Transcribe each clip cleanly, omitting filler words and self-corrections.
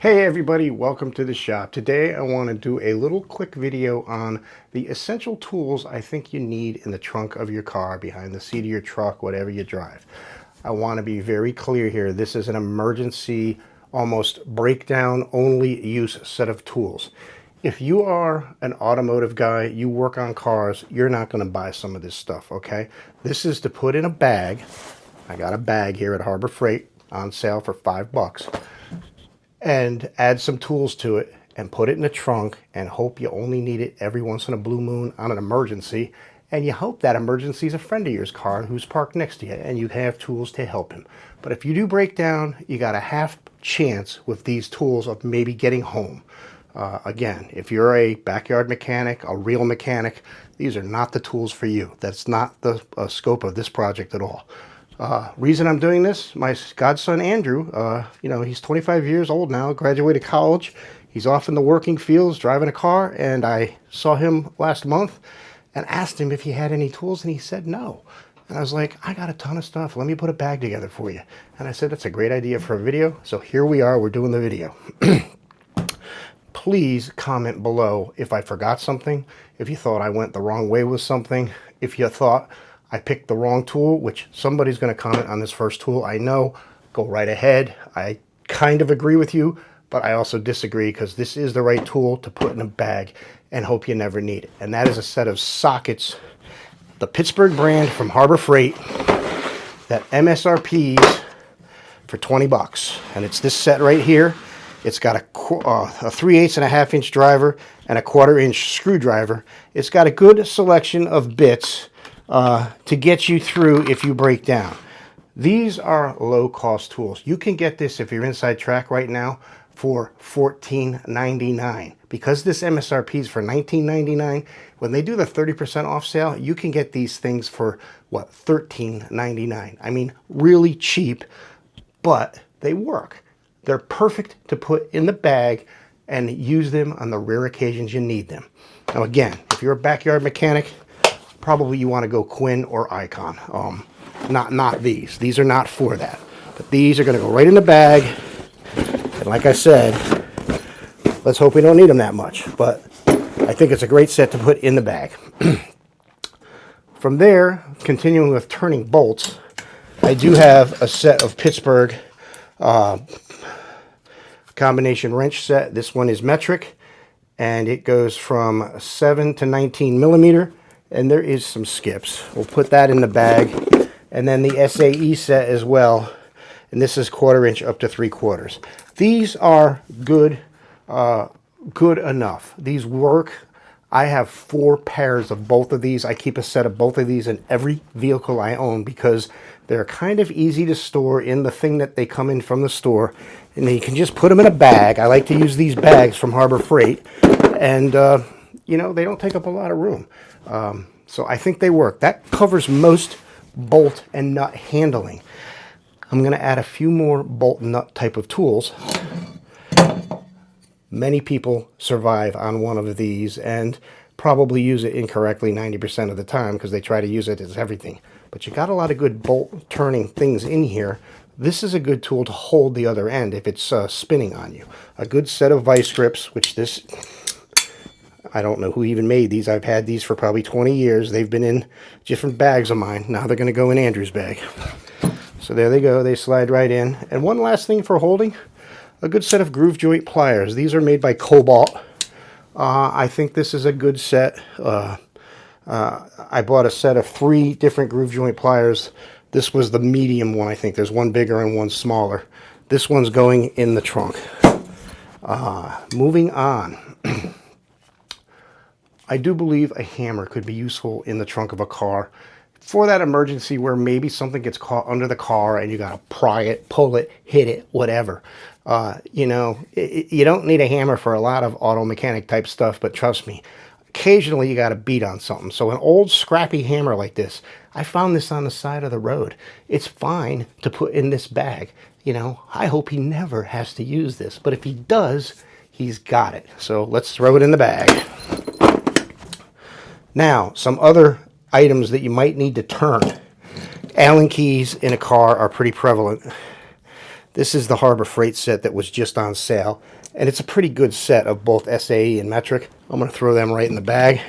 Hey everybody, welcome to the shop. Today I want to do a little quick video on the essential tools I think you need in the trunk of your car, behind the seat of your truck, whatever you drive. I want to be very clear here. This is an emergency, almost breakdown only use set of tools. If you are an automotive guy, you work on cars, you're not going to buy some of this stuff, okay? This is to put in a bag. I got a bag here at Harbor Freight on sale for $5. And add some tools to it and put it in the trunk and hope you only need it every once in a blue moon on an emergency, and you hope that emergency is a friend of yours car who's parked next to you and you have tools to help him. But if you do break down, you got a half chance with these tools of maybe getting home. Again, if you're a backyard mechanic, a real mechanic, these are not the tools for you. That's not the scope of this project at all. Reason I'm doing this, my godson Andrew, he's 25 years old now, graduated college. He's off in the working fields driving a car, and I saw him last month and asked him if he had any tools, and he said no. And I was like, I got a ton of stuff. Let me put a bag together for you. And I said, that's a great idea for a video. So here we are, we're doing the video. Please comment below if I forgot something, if you thought I went the wrong way with something, if you thought I picked the wrong tool, which somebody's going to comment on this first tool. I know, go right ahead. I kind of agree with you, but I also disagree because this is the right tool to put in a bag and hope you never need it. And that is a set of sockets, the Pittsburgh brand from Harbor Freight, that MSRP's for $20. And it's this set right here. It's got a 3/8 and a half inch driver and a 1/4 inch screwdriver. It's got a good selection of bits to get you through if you break down. These are low-cost tools. You can get this if you're inside track right now for $14.99. Because this MSRP is for $19.99, when they do the 30% off sale, you can get these things for, what, $13.99. I mean, really cheap, but they work. They're perfect to put in the bag and use them on the rare occasions you need them. Now again, if you're a backyard mechanic, probably you want to go Quinn or Icon. Not these. These are not for that. But these are going to go right in the bag. And like I said, let's hope we don't need them that much. But I think it's a great set to put in the bag. From there, continuing with turning bolts, I do have a set of Pittsburgh combination wrench set. This one is metric, and it goes from 7 to 19 millimeter. And there is some skips. We'll put that in the bag. And then the SAE set as well. And this is 1/4 inch up to 3/4. These are good, good enough. These work. I have 4 pairs of both of these. I keep a set of both of these in every vehicle I own because they're kind of easy to store in the thing that they come in from the store. And then you can just put them in a bag. I like to use these bags from Harbor Freight. And, they don't take up a lot of room. So I think they work. That covers most bolt and nut handling. I'm going to add a few more bolt and nut type of tools. Many people survive on one of these and probably use it incorrectly 90% of the time because they try to use it as everything. But you got a lot of good bolt turning things in here. This is a good tool to hold the other end if it's spinning on you. A good set of vice grips, which this... I don't know who even made these. I've had these for probably 20 years. They've been in different bags of mine. Now they're going to go in Andrew's bag. So there they go. They slide right in. And one last thing for holding, a good set of groove joint pliers. These are made by Cobalt. I think this is a good set. I bought a set of 3 different groove joint pliers. This was the medium one, I think. There's one bigger and one smaller. This one's going in the trunk. Moving on. I do believe a hammer could be useful in the trunk of a car for that emergency where maybe something gets caught under the car and you got to pry it, pull it, hit it, whatever. You don't need a hammer for a lot of auto mechanic type stuff, but trust me, occasionally you got to beat on something. So an old scrappy hammer like this, I found this on the side of the road. It's fine to put in this bag. I hope he never has to use this, but if he does, he's got it. So let's throw it in the bag. Now, some other items that you might need to turn. Allen keys in a car are pretty prevalent. This is the Harbor Freight set that was just on sale, and it's a pretty good set of both SAE and metric. I'm going to throw them right in the bag.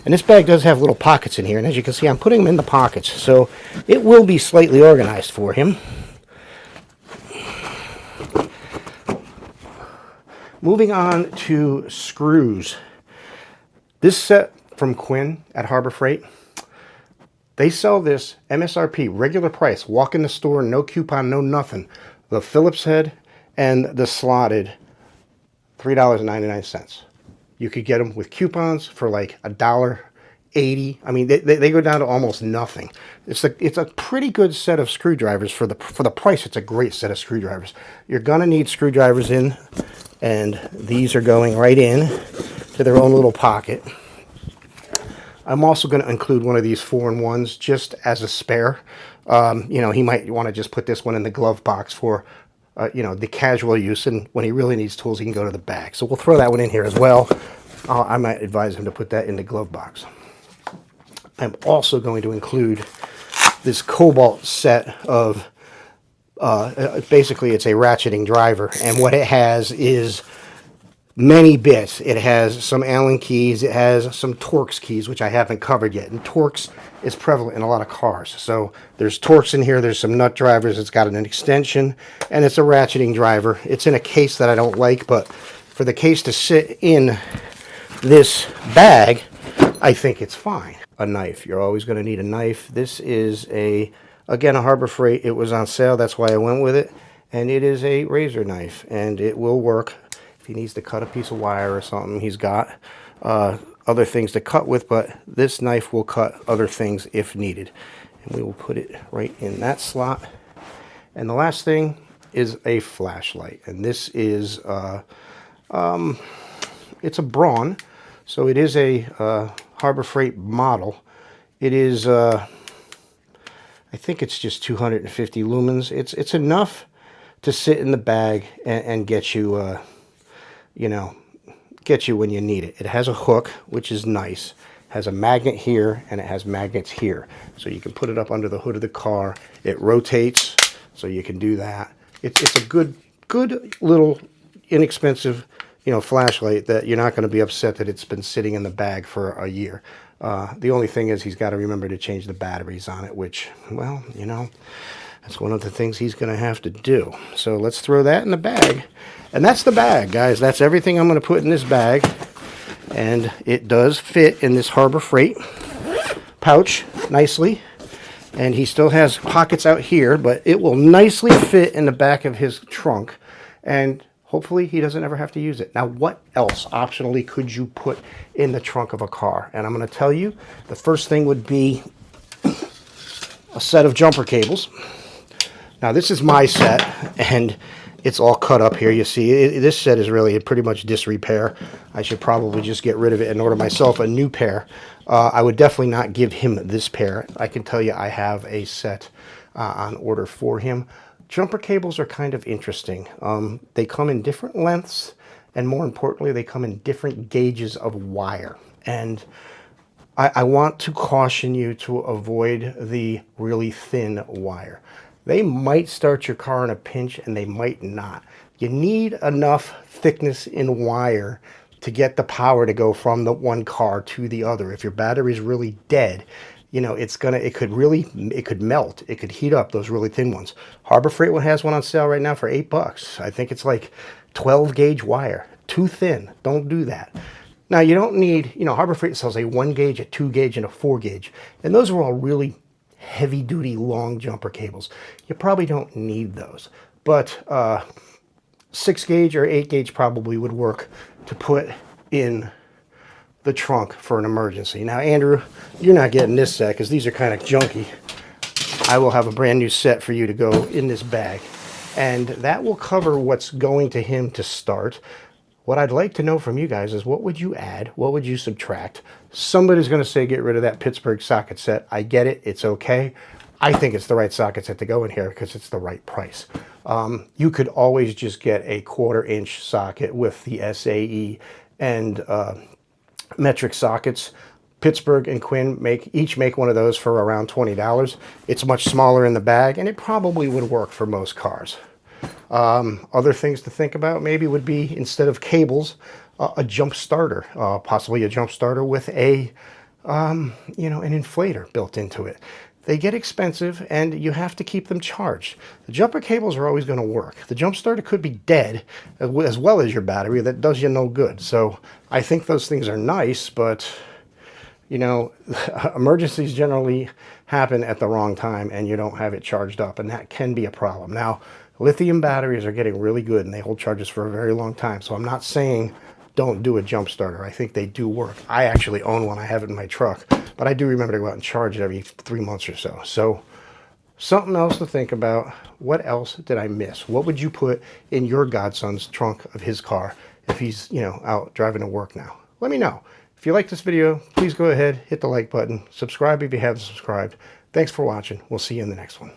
And this bag does have little pockets in here, and as you can see, I'm putting them in the pockets, so it will be slightly organized for him. Moving on to screws. This set from Quinn at Harbor Freight, they sell this MSRP, regular price, walk in the store, no coupon, no nothing. The Phillips head and the slotted, $3.99. You could get them with coupons for like $1.80. I mean, they go down to almost nothing. It's a pretty good set of screwdrivers for the price. It's a great set of screwdrivers. You're gonna need screwdrivers in, and these are going right in to their own little pocket. I'm also going to include one of these 4-in-1s just as a spare. You know, he might want to just put this one in the glove box for, you know, the casual use, and when he really needs tools, he can go to the bag. So we'll throw that one in here as well. I might advise him to put that in the glove box. I'm also going to include this Cobalt set of, basically it's a ratcheting driver, and what it has is many bits. It has some Allen keys, it has some Torx keys, which I haven't covered yet, and Torx is prevalent in a lot of cars. So there's Torx in here, there's some nut drivers, it's got an extension, and it's a ratcheting driver. It's in a case that I don't like, but for the case to sit in this bag, I think it's fine. A knife. You're always going to need a knife. This is again, a Harbor Freight. It was on sale, that's why I went with it, and it is a razor knife, and it will work. He needs to cut a piece of wire or something, he's got other things to cut with, but this knife will cut other things if needed. And we will put it right in that slot. And the last thing is a flashlight, and this is it's a Braun, so it is a Harbor Freight model. It is I think it's just 250 lumens. It's enough to sit in the bag and get you you know, get you when you need it. It has a hook, which is nice. It has a magnet here, and it has magnets here. So you can put it up under the hood of the car. It rotates, so you can do that. It's a good little inexpensive, you know, flashlight that you're not going to be upset that it's been sitting in the bag for a year. The only thing is he's got to remember to change the batteries on it, which, well, you know, that's one of the things he's going to have to do. So let's throw that in the bag. And that's the bag, guys. That's everything I'm going to put in this bag. And it does fit in this Harbor Freight pouch nicely. And he still has pockets out here, but it will nicely fit in the back of his trunk. And hopefully he doesn't ever have to use it. Now, what else optionally could you put in the trunk of a car? And I'm going to tell you, the first thing would be a set of jumper cables. Now, this is my set, and it's all cut up here. You see, this set is really in pretty much disrepair. I should probably just get rid of it and order myself a new pair. I would definitely not give him this pair. I can tell you I have a set on order for him. Jumper cables are kind of interesting. They come in different lengths, and more importantly, they come in different gauges of wire. And I want to caution you to avoid the really thin wire. They might start your car in a pinch, and they might not. You need enough thickness in wire to get the power to go from the one car to the other. If your battery's really dead, you know, it could melt. It could heat up, those really thin ones. Harbor Freight one has one on sale right now for $8. I think it's like 12 gauge wire. Too thin. Don't do that. Now, you don't need, you know, Harbor Freight sells a 1 gauge, a 2 gauge, and a 4 gauge. And those are all really heavy duty long jumper cables. You probably don't need those, but 6 gauge or 8 gauge probably would work to put in the trunk for an emergency. Now, Andrew, you're not getting this set because these are kind of junky. I will have a brand new set for you to go in this bag, and that will cover what's going to him to start. What I'd like to know from you guys is, what would you add? What would you subtract? Somebody's going to say get rid of that Pittsburgh socket set. I get it. It's okay. I think it's the right socket set to go in here because it's the right price. You could always just get a 1/4 inch socket with the SAE and metric sockets. Pittsburgh and Quinn each make one of those for around $20. It's much smaller in the bag, and it probably would work for most cars. Other things to think about maybe would be, instead of cables, a jump starter, possibly a jump starter with a, you know, an inflator built into it. They get expensive and you have to keep them charged. The jumper cables are always going to work. The jump starter could be dead as well as your battery. That does you no good. So I think those things are nice, but you know, emergencies generally happen at the wrong time and you don't have it charged up, and that can be a problem. Now, lithium batteries are getting really good and they hold charges for a very long time. So I'm not saying don't do a jump starter. I think they do work. I actually own one. I have it in my truck, but I do remember to go out and charge it every 3 months or so. So something else to think about. What else did I miss? What would you put in your godson's trunk of his car if he's, you know, out driving to work now? Let me know. If you like this video, please go ahead, hit the like button, subscribe if you haven't subscribed. Thanks for watching. We'll see you in the next one.